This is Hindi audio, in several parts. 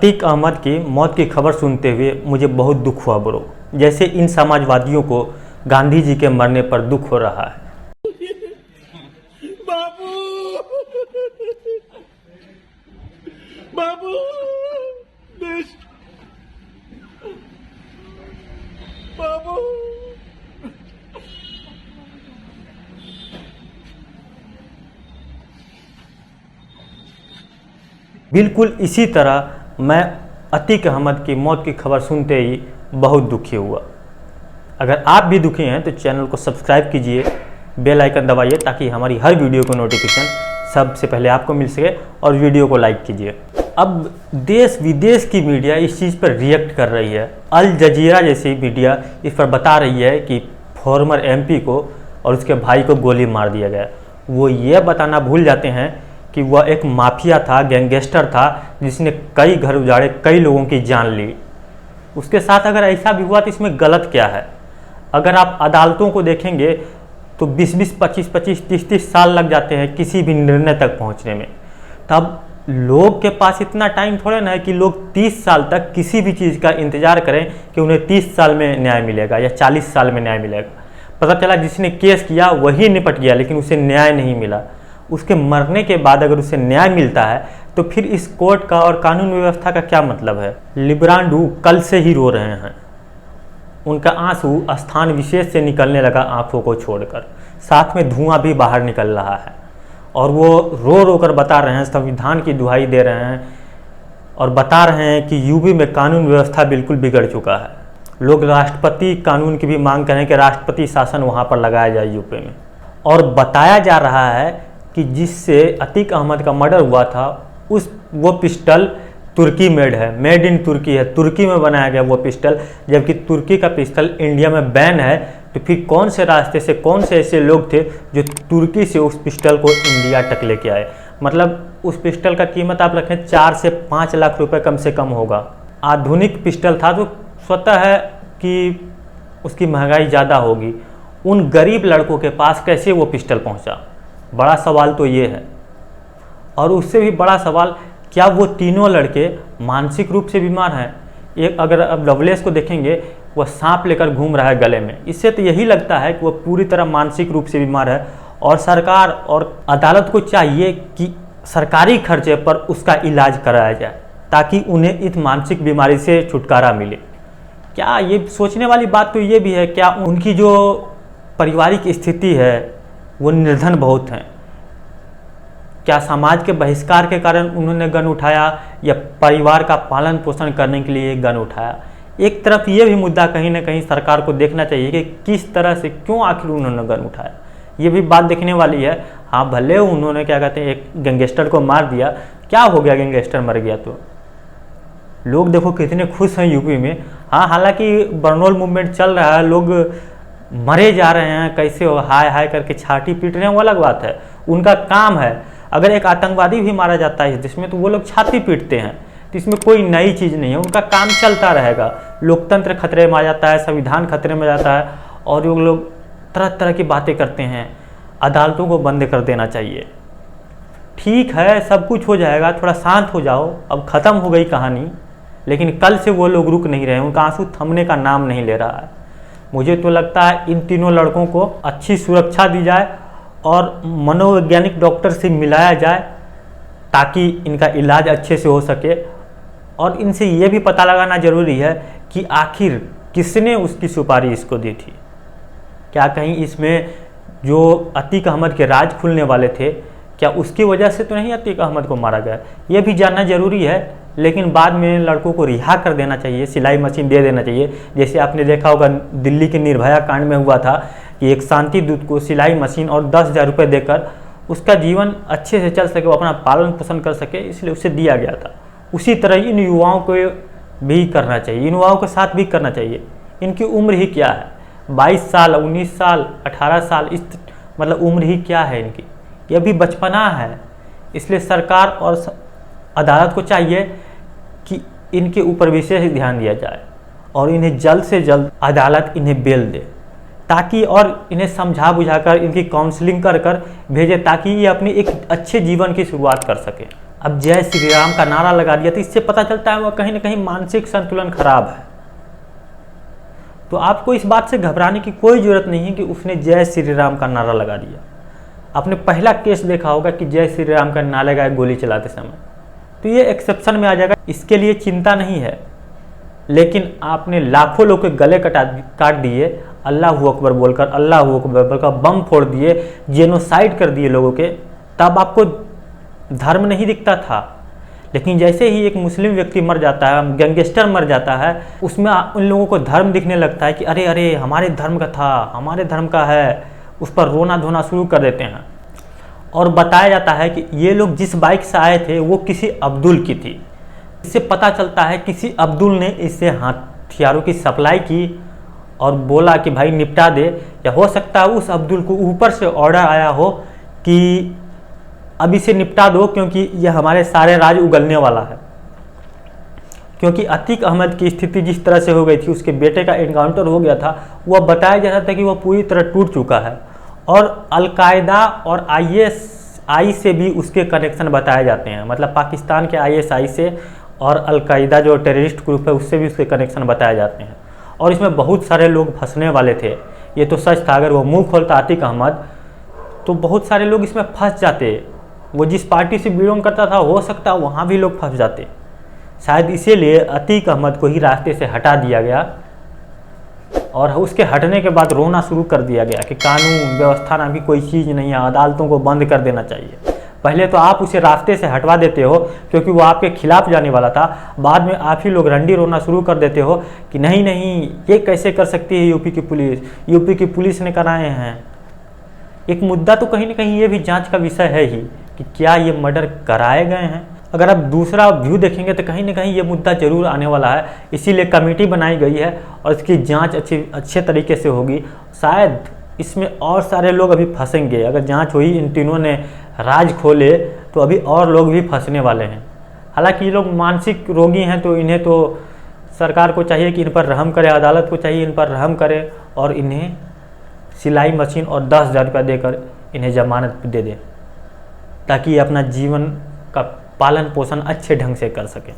अतीक अहमद की मौत की खबर सुनते हुए मुझे बहुत दुख हुआ ब्रो। जैसे इन समाजवादियों को गांधी जी के मरने पर दुख हो रहा है। बाबू बाबू देश बाबू बिल्कुल इसी तरह मैं अतीक अहमद की मौत की खबर सुनते ही बहुत दुखी हुआ। अगर आप भी दुखी हैं तो चैनल को सब्सक्राइब कीजिए, बेल आइकन दबाइए ताकि हमारी हर वीडियो को नोटिफिकेशन सबसे पहले आपको मिल सके, और वीडियो को लाइक कीजिए। अब देश विदेश की मीडिया इस चीज़ पर रिएक्ट कर रही है। अल जजीरा जैसी मीडिया इस पर बता रही है कि फॉर्मर एमपी को और उसके भाई को गोली मार दिया गया। वो ये बताना भूल जाते हैं कि वह एक माफिया था, गैंगस्टर था, जिसने कई घर उजाड़े, कई लोगों की जान ली। उसके साथ अगर ऐसा भी हुआ तो इसमें गलत क्या है? अगर आप अदालतों को देखेंगे तो 20-20, 25-25, 30-30 साल लग जाते हैं किसी भी निर्णय तक पहुंचने में। तब लोग के पास इतना टाइम थोड़े ना है कि लोग 30 साल तक किसी भी चीज़ का इंतजार करें कि उन्हें 30 साल में न्याय मिलेगा या 40 साल में न्याय मिलेगा। पता चला जिसने केस किया वही निपट गया, लेकिन उसे न्याय नहीं मिला। उसके मरने के बाद अगर उसे न्याय मिलता है तो फिर इस कोर्ट का और कानून व्यवस्था का क्या मतलब है? लिब्रांडू कल से ही रो रहे हैं। उनका आंसू स्थान विशेष से निकलने लगा आंखों को छोड़कर, साथ में धुआं भी बाहर निकल रहा है, और वो रो रो कर बता रहे हैं, संविधान की दुहाई दे रहे हैं और बता रहे हैं कि यूपी में कानून व्यवस्था बिल्कुल बिगड़ चुका है। लोग राष्ट्रपति कानून की भी मांग करें कि राष्ट्रपति शासन वहाँ पर लगाया जाए यूपी में। और बताया जा रहा है कि जिससे अतीक अहमद का मर्डर हुआ था वो पिस्टल तुर्की मेड है, मेड इन तुर्की है, तुर्की में बनाया गया वो पिस्टल। जबकि तुर्की का पिस्टल इंडिया में बैन है, तो फिर कौन से रास्ते से कौन से ऐसे लोग थे जो तुर्की से उस पिस्टल को इंडिया तक लेके आए? मतलब उस पिस्टल का कीमत आप रखें 4 से 5 लाख रुपए कम से कम होगा। आधुनिक पिस्टल था तो स्वतः है कि उसकी महंगाई ज़्यादा होगी। उन गरीब लड़कों के पास कैसे वो पिस्टल पहुँचा? बड़ा सवाल तो ये है। और उससे भी बड़ा सवाल, क्या वो तीनों लड़के मानसिक रूप से बीमार हैं? एक अगर अब लवलेस को देखेंगे, वह सांप लेकर घूम रहा है गले में। इससे तो यही लगता है कि वह पूरी तरह मानसिक रूप से बीमार है। और सरकार और अदालत को चाहिए कि सरकारी खर्चे पर उसका इलाज कराया जाए ताकि उन्हें इस मानसिक बीमारी से छुटकारा मिले। क्या ये सोचने वाली बात तो ये भी है, क्या उनकी जो पारिवारिक स्थिति है वो निर्धन बहुत हैं? क्या समाज के बहिष्कार के कारण उन्होंने गन उठाया या परिवार का पालन पोषण करने के लिए गन उठाया? एक तरफ ये भी मुद्दा कहीं ना कहीं सरकार को देखना चाहिए कि किस तरह से, क्यों आखिर उन्होंने गन उठाया। ये भी बात देखने वाली है। हाँ, भले उन्होंने क्या कहते हैं एक गैंगस्टर को मार दिया, क्या हो गया? गैंगस्टर मर गया तो लोग देखो कितने खुश हैं यूपी में। हाँ, हालांकि बरनौल मूवमेंट चल रहा है, लोग मरे जा रहे हैं, कैसे हाय हाय करके छाती पीट रहे हैं, वो अलग बात है, उनका काम है। अगर एक आतंकवादी भी मारा जाता है जिसमें, तो वो लोग छाती पीटते हैं, तो इसमें कोई नई चीज़ नहीं है, उनका काम चलता रहेगा। लोकतंत्र खतरे में आ जाता है, संविधान खतरे में आ जाता है, और वो लोग तरह तरह की बातें करते हैं। अदालतों को बंद कर देना चाहिए। ठीक है, सब कुछ हो जाएगा, थोड़ा शांत हो जाओ, अब ख़त्म हो गई कहानी। लेकिन कल से वो लोग रुक नहीं रहे, उनका आंसू थमने का नाम नहीं ले रहा है। मुझे तो लगता है इन तीनों लड़कों को अच्छी सुरक्षा दी जाए और मनोवैज्ञानिक डॉक्टर से मिलाया जाए ताकि इनका इलाज अच्छे से हो सके। और इनसे ये भी पता लगाना जरूरी है कि आखिर किसने उसकी सुपारी इसको दी थी। क्या कहीं इसमें जो अतीक अहमद के राज खुलने वाले थे, क्या उसकी वजह से तो नहीं अतीक अहमद को मारा गया? ये भी जानना जरूरी है। लेकिन बाद में लड़कों को रिहा कर देना चाहिए, सिलाई मशीन दे देना चाहिए। जैसे आपने देखा होगा दिल्ली के निर्भया कांड में हुआ था कि एक शांति दूत को सिलाई मशीन और 10,000 रुपये देकर उसका जीवन अच्छे से चल सके, वो अपना पालन पोषण कर सके, इसलिए उसे दिया गया था। उसी तरह इन युवाओं को भी करना चाहिए, इन युवाओं के साथ भी करना चाहिए। इनकी उम्र ही क्या है? 22 साल, 19 साल, 18 साल, इस मतलब उम्र ही क्या है इनकी? ये भी बचपना है। इसलिए सरकार और अदालत को चाहिए कि इनके ऊपर विशेष ध्यान दिया जाए और इन्हें जल्द से जल्द अदालत इन्हें बेल दे, ताकि और इन्हें समझा बुझाकर इनकी काउंसलिंग कर भेजे, ताकि ये अपनी एक अच्छे जीवन की शुरुआत कर सके। अब जय श्री राम का नारा लगा दिया, तो इससे पता चलता है वह कहीं ना कहीं मानसिक संतुलन खराब है। तो आपको इस बात से घबराने की कोई ज़रूरत नहीं है कि उसने जय श्री राम का नारा लगा दिया। आपने पहला केस देखा होगा कि जय श्री राम का नारा लगाए गोली चलाते समय, तो ये एक्सेप्शन में आ जाएगा, इसके लिए चिंता नहीं है। लेकिन आपने लाखों लोग के गले काट दिए, अल्लाह अकबर बोलकर, अल्लाह अकबर बोलकर बम फोड़ दिए, जेनोसाइड कर दिए लोगों के, तब आपको धर्म नहीं दिखता था। लेकिन जैसे ही एक मुस्लिम व्यक्ति मर जाता है, गैंगस्टर मर जाता है, उसमें उन लोगों को धर्म दिखने लगता है कि अरे अरे हमारे धर्म का था, हमारे धर्म का है, उस पर रोना धोना शुरू कर देते हैं। और बताया जाता है कि ये लोग जिस बाइक से आए थे वो किसी अब्दुल की थी। इससे पता चलता है किसी अब्दुल ने इससे हथियारों की सप्लाई की और बोला कि भाई निपटा दे, या हो सकता है उस अब्दुल को ऊपर से ऑर्डर आया हो कि अब इसे निपटा दो क्योंकि यह हमारे सारे राज उगलने वाला है। क्योंकि अतीक अहमद की स्थिति जिस तरह से हो गई थी, उसके बेटे का एनकाउंटर हो गया था, वह बताया जा रहा था कि वह पूरी तरह टूट चुका है। और अलकायदा और ISI से भी उसके कनेक्शन बताए जाते हैं, मतलब पाकिस्तान के ISI से और अलकायदा जो टेररिस्ट ग्रुप है उससे भी उसके कनेक्शन बताए जाते हैं। और इसमें बहुत सारे लोग फंसने वाले थे, ये तो सच था। अगर वो मुंह खोलता अतीक अहमद तो बहुत सारे लोग इसमें फंस जाते। वो जिस पार्टी से बिलोंग करता था, हो सकता है वहाँ भी लोग फंस जाते। शायद इसीलिए अतीक अहमद को ही रास्ते से हटा दिया गया और उसके हटने के बाद रोना शुरू कर दिया गया कि कानून व्यवस्था ना भी कोई चीज़ नहीं है, अदालतों को बंद कर देना चाहिए। पहले तो आप उसे रास्ते से हटवा देते हो क्योंकि वो आपके खिलाफ जाने वाला था, बाद में आप ही लोग रंडी रोना शुरू कर देते हो कि नहीं नहीं ये कैसे कर सकती है यूपी की पुलिस ने कराए हैं। एक मुद्दा तो कहीं ना कहीं ये भी जांच का विषय है ही कि क्या ये मर्डर कराए गए हैं। अगर आप दूसरा व्यू देखेंगे तो कहीं ना कहीं ये मुद्दा जरूर आने वाला है, इसीलिए कमेटी बनाई गई है और इसकी जांच अच्छे तरीके से होगी। शायद इसमें और सारे लोग अभी फंसेंगे, अगर जांच हुई, इन तीनों ने राज खोले तो अभी और लोग भी फंसने वाले हैं। हालांकि ये लोग मानसिक रोगी हैं, तो इन्हें तो सरकार को चाहिए कि इन पर रहम करे, अदालत को चाहिए इन पर रहम करे और इन्हें सिलाई मशीन और 10,000 रुपया देकर इन्हें जमानत दे दे, ताकि ये अपना जीवन का पालन पोषण अच्छे ढंग से कर सकें।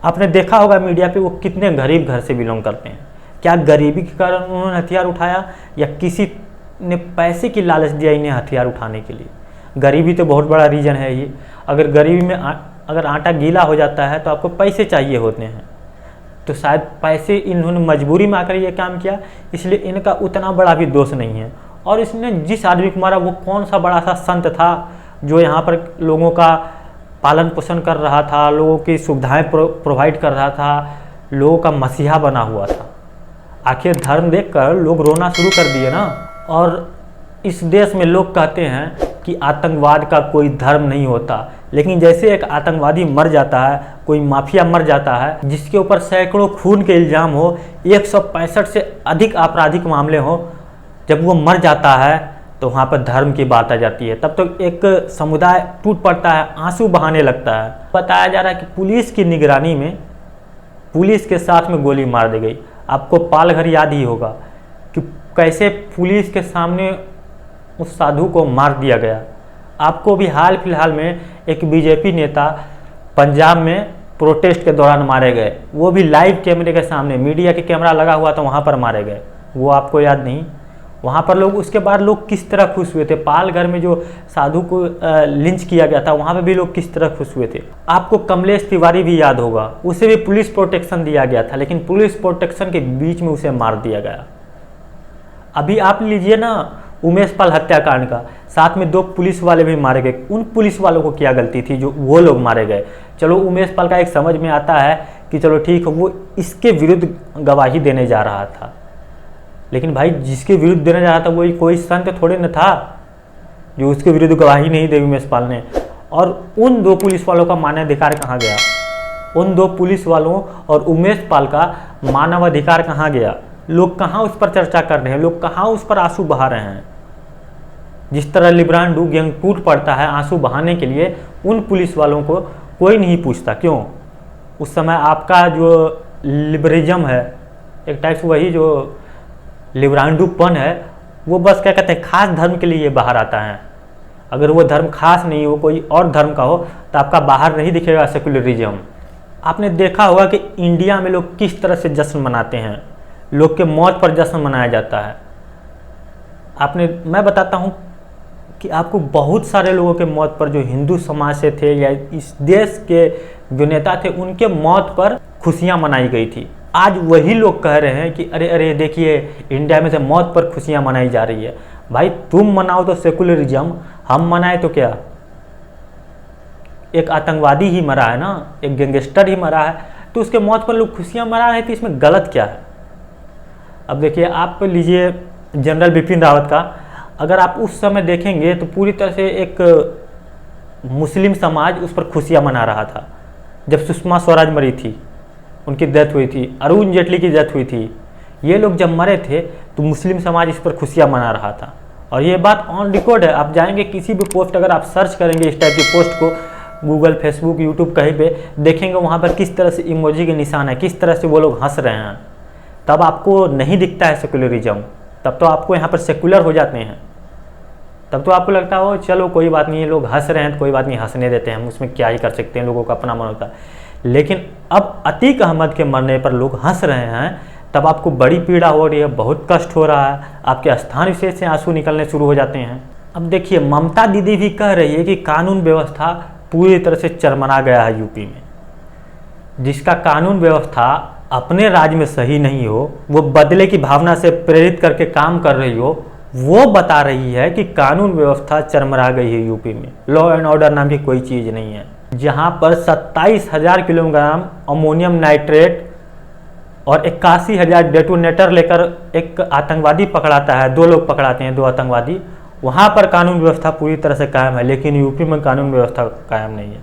आपने देखा होगा मीडिया पे वो कितने गरीब घर से बिलोंग करते हैं। क्या गरीबी के कारण उन्होंने हथियार उठाया या किसी ने पैसे की लालच दिया इन्हें हथियार उठाने के लिए? गरीबी तो बहुत बड़ा रीज़न है ये। अगर गरीबी में अगर आटा गीला हो जाता है तो आपको पैसे चाहिए होते हैं, तो शायद पैसे इन्होंने मजबूरी में आकर ये काम किया, इसलिए इनका उतना बड़ा भी दोष नहीं है। और इसने जिस आदमी को मारा वो कौन सा बड़ा सा संत था जो यहाँ पर लोगों का पालन पोषण कर रहा था, लोगों की सुविधाएं प्रोवाइड कर रहा था, लोगों का मसीहा बना हुआ था। आखिर धर्म देखकर लोग रोना शुरू कर दिए ना। और इस देश में लोग कहते हैं कि आतंकवाद का कोई धर्म नहीं होता, लेकिन जैसे एक आतंकवादी मर जाता है, कोई माफिया मर जाता है जिसके ऊपर सैकड़ों खून के इल्ज़ाम हो, 165 से अधिक आपराधिक मामले हो, जब वो मर जाता है तो वहाँ पर धर्म की बात आ जाती है। तब तो एक समुदाय टूट पड़ता है, आंसू बहाने लगता है। बताया जा रहा है कि पुलिस की निगरानी में पुलिस के साथ में गोली मार दी गई। आपको पालघर याद ही होगा कि कैसे पुलिस के सामने उस साधु को मार दिया गया। आपको भी हाल फिलहाल में एक बीजेपी नेता पंजाब में प्रोटेस्ट के दौरान मारे गए, वो भी लाइव कैमरे के सामने, मीडिया के कैमरा लगा हुआ था, वहाँ पर मारे गए। वो आपको याद नहीं? वहाँ पर लोग, उसके बाद लोग किस तरह खुश हुए थे। पालघर में जो साधु को लिंच किया गया था, वहाँ पे भी लोग किस तरह खुश हुए थे। आपको कमलेश तिवारी भी याद होगा, उसे भी पुलिस प्रोटेक्शन दिया गया था, लेकिन पुलिस प्रोटेक्शन के बीच में उसे मार दिया गया। अभी आप लीजिए ना उमेश पाल हत्याकांड का, साथ में 2 पुलिस वाले भी मारे गए। उन पुलिस वालों को क्या गलती थी जो वो लोग मारे गए? चलो उमेश पाल का एक समझ में आता है कि चलो ठीक है, वो इसके विरुद्ध गवाही देने जा रहा था, लेकिन भाई जिसके विरुद्ध देने जा रहा था वही कोई संत थोड़े न था जो उसके विरुद्ध गवाही नहीं दी उमेश पाल ने। और उन 2 पुलिस वालों का मानवाधिकार कहाँ गया? उन 2 पुलिस वालों और उमेश पाल का मानवाधिकार कहाँ गया? लोग कहाँ उस पर चर्चा कर रहे हैं? लोग कहाँ उस पर आंसू बहा रहे हैं? जिस तरह लिब्रांडू गैंग टूट पड़ता है आंसू बहाने के लिए, उन पुलिस वालों को कोई नहीं पूछता। क्यों? उस समय आपका जो लिबरिज्म है, एक टाइप से वही जो लिब्रांडूपन है, वो बस क्या कहते हैं खास धर्म के लिए बाहर आता है। अगर वो धर्म खास नहीं हो, कोई और धर्म का हो, तो आपका बाहर नहीं दिखेगा सेकुलरिज्म। आपने देखा होगा कि इंडिया में लोग किस तरह से जश्न मनाते हैं, लोग के मौत पर जश्न मनाया जाता है। मैं बताता हूँ कि आपको बहुत सारे लोगों के मौत पर, जो हिंदू समाज से थे या इस देश के जो नेता थे, उनके मौत पर खुशियाँ मनाई गई थी। आज वही लोग कह रहे हैं कि अरे अरे देखिए इंडिया में से मौत पर खुशियाँ मनाई जा रही है। भाई तुम मनाओ तो सेकुलरिज्म, हम मनाए तो क्या? एक आतंकवादी ही मरा है ना, एक गैंगस्टर ही मरा है, तो उसके मौत पर लोग खुशियाँ मना रहे थे, इसमें गलत क्या है? अब देखिए, आप लीजिए जनरल बिपिन रावत का, अगर आप उस समय देखेंगे तो पूरी तरह से एक मुस्लिम समाज उस पर खुशियाँ मना रहा था। जब सुषमा स्वराज मरी थी, उनकी डेथ हुई थी, अरुण जेटली की डेथ हुई थी, ये लोग जब मरे थे तो मुस्लिम समाज इस पर खुशियाँ मना रहा था। और ये बात ऑन रिकॉर्ड है। आप जाएंगे किसी भी पोस्ट, अगर आप सर्च करेंगे इस टाइप की पोस्ट को, गूगल, फेसबुक, यूट्यूब कहीं पे देखेंगे, वहाँ पर किस तरह से इमोजी के निशान है, किस तरह से वो लोग हंस रहे हैं। तब आपको नहीं दिखता है सेकुलरिज्म, तब तो आपको यहाँ पर सेकुलर हो जाते हैं। तब तो आपको लगता हो चलो कोई बात नहीं है, लोग हंस रहे हैं तो कोई बात नहीं, हंसने देते हैं, हम उसमें क्या ही कर सकते हैं, लोगों का अपना मन होता है। लेकिन अब अतीक अहमद के मरने पर लोग हंस रहे हैं, तब आपको बड़ी पीड़ा हो रही है, बहुत कष्ट हो रहा है, आपके स्थान विशेष से आंसू निकलने शुरू हो जाते हैं। अब देखिए, ममता दीदी भी कह रही है कि कानून व्यवस्था पूरी तरह से चरमरा गया है यूपी में। जिसका कानून व्यवस्था अपने राज्य में सही नहीं हो, वो बदले की भावना से प्रेरित करके काम कर रही हो, वो बता रही है कि कानून व्यवस्था चरमरा गई है यूपी में। लॉ एंड ऑर्डर नाम की कोई चीज़ नहीं है। जहां पर 27,000 किलोग्राम अमोनियम नाइट्रेट और 81,000 डेटोनेटर लेकर एक आतंकवादी पकड़ाता है, 2 लोग पकड़ाते हैं, 2 आतंकवादी, वहां पर कानून व्यवस्था पूरी तरह से कायम है। लेकिन यूपी में कानून व्यवस्था कायम नहीं है।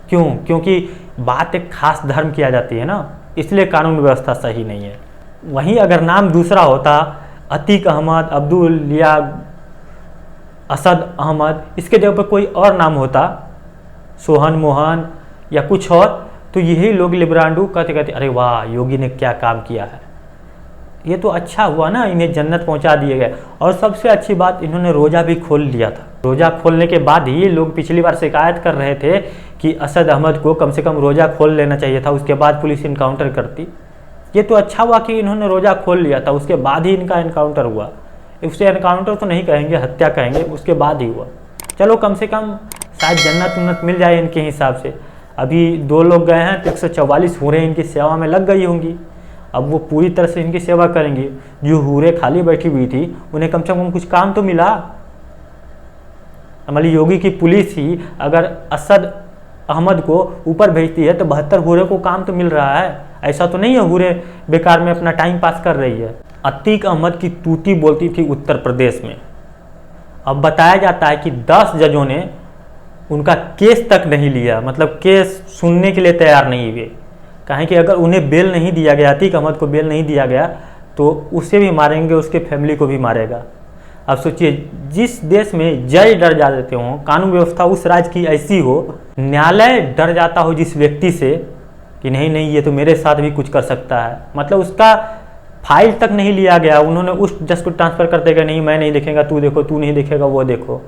क्यों? क्योंकि बात एक खास धर्म किया जाती है ना, इसलिए कानून व्यवस्था सही नहीं है। वहीं अगर नाम दूसरा होता, अतीक अहमद, अब्दुल या असद अहमद, इसके जगह पर कोई और नाम होता, सोहन मोहन या कुछ और, तो यही लोग लिब्रांडू कहते कहते अरे वाह योगी ने क्या काम किया है, ये तो अच्छा हुआ ना, इन्हें जन्नत पहुंचा दिए गए। और सबसे अच्छी बात, इन्होंने रोज़ा भी खोल लिया था। रोज़ा खोलने के बाद ही लोग पिछली बार शिकायत कर रहे थे कि असद अहमद को कम से कम रोज़ा खोल लेना चाहिए था, उसके बाद पुलिस इनकाउंटर करती। ये तो अच्छा हुआ कि इन्होंने रोज़ा खोल लिया था, उसके बाद ही इनका इनकाउंटर हुआ। उसे इनकाउंटर तो नहीं कहेंगे, हत्या कहेंगे, उसके बाद ही हुआ। चलो कम से कम शायद जन्नत उन्नत मिल जाए इनके हिसाब से। अभी 2 लोग गए हैं तो 144 हूरें इनकी सेवा में लग गई होंगी। अब वो पूरी तरह से इनकी सेवा करेंगी। जो हूरें खाली बैठी हुई थी, उन्हें कम से कम कुछ काम तो मिला। हमारी योगी की पुलिस ही अगर असद अहमद को ऊपर भेजती है तो 72 हूरे को काम तो मिल रहा है। ऐसा तो नहीं है हूरे बेकार में अपना टाइम पास कर रही है। अतीक अहमद की तूती बोलती थी उत्तर प्रदेश में। अब बताया जाता है कि 10 जजों ने उनका केस तक नहीं लिया, मतलब केस सुनने के लिए तैयार नहीं हुए। कहें कि अगर उन्हें बेल नहीं दिया गया, अतीक अहमद को बेल नहीं दिया गया, तो उसे भी मारेंगे, उसके फैमिली को भी मारेगा। अब सोचिए, जिस देश में जज डर जा देते हों, कानून व्यवस्था उस राज्य की ऐसी हो, न्यायालय डर जाता हो जिस व्यक्ति से कि नहीं नहीं ये तो मेरे साथ भी कुछ कर सकता है, मतलब उसका फाइल तक नहीं लिया गया, उन्होंने उस जज को ट्रांसफर कर देगा, नहीं मैं नहीं देखेगा, तू देखो, तू नहीं देखेगा, वो देखो।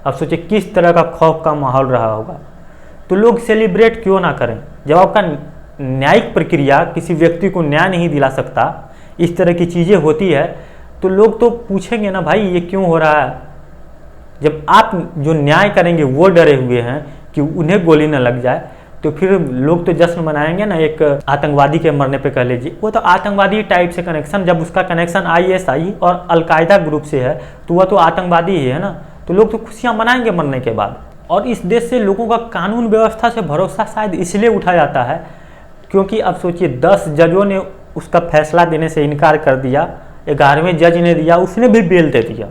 अब सोचिए किस तरह का खौफ का माहौल रहा होगा। तो लोग सेलिब्रेट क्यों ना करें? जब आपका न्यायिक प्रक्रिया किसी व्यक्ति को न्याय नहीं दिला सकता, इस तरह की चीज़ें होती है, तो लोग तो पूछेंगे ना भाई ये क्यों हो रहा है। जब आप जो न्याय करेंगे वो डरे हुए हैं कि उन्हें गोली न लग जाए, तो फिर लोग तो जश्न मनाएंगे ना। एक आतंकवादी के मरने पे कह लीजिए, वो तो आतंकवादी टाइप से कनेक्शन, जब उसका कनेक्शन ISI और अलकायदा ग्रुप से है तो वह तो आतंकवादी ही है ना। तो लोग तो खुशियाँ मनाएंगे मरने के बाद। और इस देश से लोगों का कानून व्यवस्था से भरोसा शायद इसलिए उठा जाता है क्योंकि अब सोचिए 10 जजों ने उसका फैसला देने से इनकार कर दिया, 11वें जज ने दिया, उसने भी बेल दे दिया।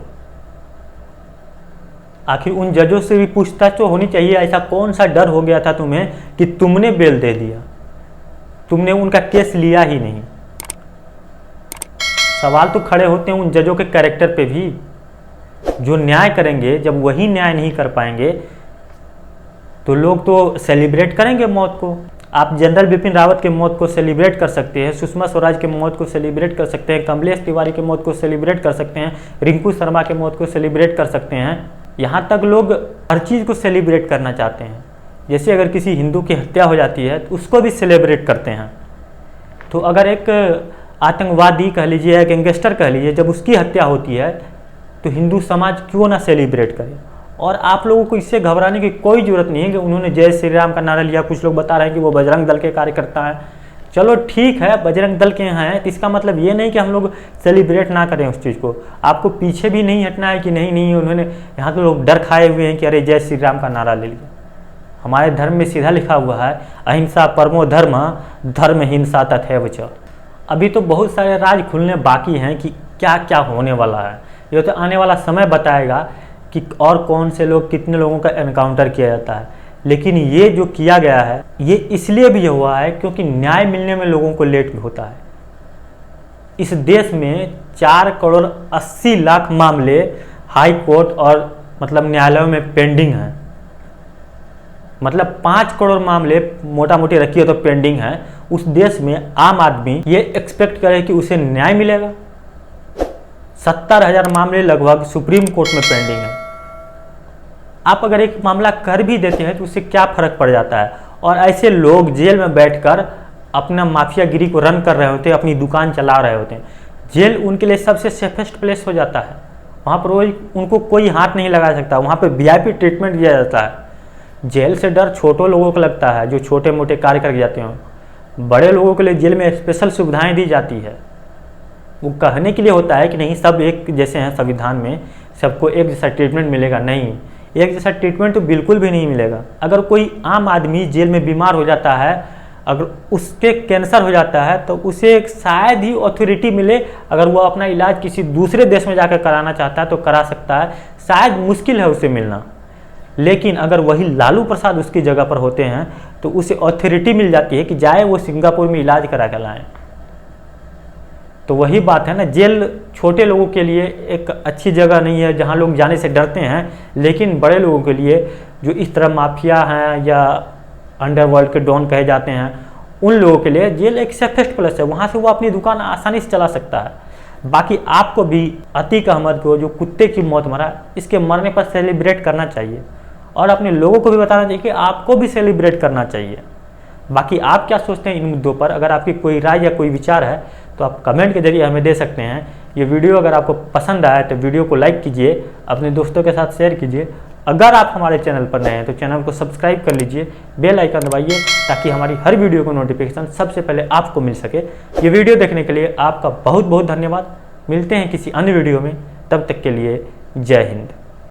आखिर उन जजों से भी पूछताछ तो होनी चाहिए, ऐसा कौन सा डर हो गया था तुम्हें कि तुमने बेल दे दिया, तुमने उनका केस लिया ही नहीं। सवाल तो खड़े होते हैं उन जजों के कैरेक्टर पे भी। जो न्याय करेंगे, जब वही न्याय नहीं कर पाएंगे तो लोग तो सेलिब्रेट करेंगे मौत को। आप जनरल बिपिन रावत के मौत को सेलिब्रेट कर सकते हैं, सुषमा स्वराज के मौत को सेलिब्रेट कर सकते हैं, कमलेश तिवारी के मौत को सेलिब्रेट कर सकते हैं, रिंकू शर्मा के मौत को सेलिब्रेट कर सकते हैं, यहाँ तक लोग हर चीज़ को सेलिब्रेट करना चाहते हैं। जैसे अगर किसी हिंदू की हत्या हो जाती है तो उसको भी सेलिब्रेट करते हैं। तो अगर एक आतंकवादी कह लीजिए या गैंगस्टर कह लीजिए, जब उसकी हत्या होती है तो हिंदू समाज क्यों ना सेलिब्रेट करे। और आप लोगों को इससे घबराने की कोई ज़रूरत नहीं है कि उन्होंने जय श्री राम का नारा लिया। कुछ लोग बता रहे हैं कि वो बजरंग दल के कार्यकर्ता हैं। चलो ठीक है, बजरंग दल के यहाँ हैं, तो इसका मतलब ये नहीं कि हम लोग सेलिब्रेट ना करें उस चीज़ को। आपको पीछे भी नहीं हटना है कि नहीं उन्होंने, यहाँ तो लोग डर खाए हुए हैं कि अरे जय श्री राम का नारा ले लिया। हमारे धर्म में सीधा लिखा हुआ है अहिंसा परमो धर्म, धर्म हिंसा तथैव च। अभी तो बहुत सारे राज खुलने बाकी हैं कि क्या क्या होने वाला है। ये तो आने वाला समय बताएगा कि और कौन से लोग, कितने लोगों का एनकाउंटर किया जाता है। लेकिन ये जो किया गया है ये इसलिए भी हुआ है क्योंकि न्याय मिलने में लोगों को लेट होता है। इस देश में 4 करोड़ 80 लाख मामले हाई कोर्ट और मतलब न्यायालयों में पेंडिंग हैं। मतलब 5 करोड़ मामले मोटा मोटी रखिए तो पेंडिंग है। उस देश में आम आदमी ये एक्सपेक्ट करे कि उसे न्याय मिलेगा। 70,000 मामले लगभग सुप्रीम कोर्ट में पेंडिंग है। आप अगर एक मामला कर भी देते हैं तो उससे क्या फ़र्क पड़ जाता है। और ऐसे लोग जेल में बैठकर अपना माफियागिरी को रन कर रहे होते हैं, अपनी दुकान चला रहे होते हैं। जेल उनके लिए सबसे सेफेस्ट प्लेस हो जाता है। वहाँ पर रोज उनको कोई हाथ नहीं लगा सकता। वहाँ पर VIP ट्रीटमेंट दिया जाता है। जेल से डर छोटे लोगों को लगता है जो छोटे मोटे कार्य करके जाते हैं। बड़े लोगों के लिए जेल में स्पेशल सुविधाएं दी जाती है। वो कहने के लिए होता है कि नहीं सब एक जैसे हैं, संविधान में सबको एक जैसा ट्रीटमेंट मिलेगा। नहीं, एक जैसा ट्रीटमेंट तो बिल्कुल भी नहीं मिलेगा। अगर कोई आम आदमी जेल में बीमार हो जाता है, अगर उसके कैंसर हो जाता है तो उसे शायद ही अथॉरिटी मिले। अगर वो अपना इलाज किसी दूसरे देश में जाकर कराना चाहता है तो करा सकता है, शायद मुश्किल है उसे मिलना। लेकिन अगर वही लालू प्रसाद उसकी जगह पर होते हैं तो उसे अथॉरिटी मिल जाती है कि जाए वो सिंगापुर में इलाज करा कर लाएं। तो वही बात है ना, जेल छोटे लोगों के लिए एक अच्छी जगह नहीं है जहां लोग जाने से डरते हैं। लेकिन बड़े लोगों के लिए जो इस तरह माफिया हैं या अंडरवर्ल्ड के डॉन कहे जाते हैं, उन लोगों के लिए जेल एक सेफेस्ट प्लेस है। वहां से वो अपनी दुकान आसानी से चला सकता है। बाकी आपको भी अतीक अहमद को जो कुत्ते की मौत मरा, इसके मरने पर सेलिब्रेट करना चाहिए और अपने लोगों को भी बताना चाहिए कि आपको भी सेलिब्रेट करना चाहिए। बाकी आप क्या सोचते हैं इन मुद्दों पर? अगर आपकी कोई राय या कोई विचार है तो आप कमेंट के जरिए हमें दे सकते हैं। ये वीडियो अगर आपको पसंद आया तो वीडियो को लाइक कीजिए, अपने दोस्तों के साथ शेयर कीजिए। अगर आप हमारे चैनल पर नए हैं तो चैनल को सब्सक्राइब कर लीजिए, बेल आइकन दबाइए ताकि हमारी हर वीडियो को नोटिफिकेशन सबसे पहले आपको मिल सके। ये वीडियो देखने के लिए आपका बहुत बहुत धन्यवाद। मिलते हैं किसी अन्य वीडियो में, तब तक के लिए जय हिंद।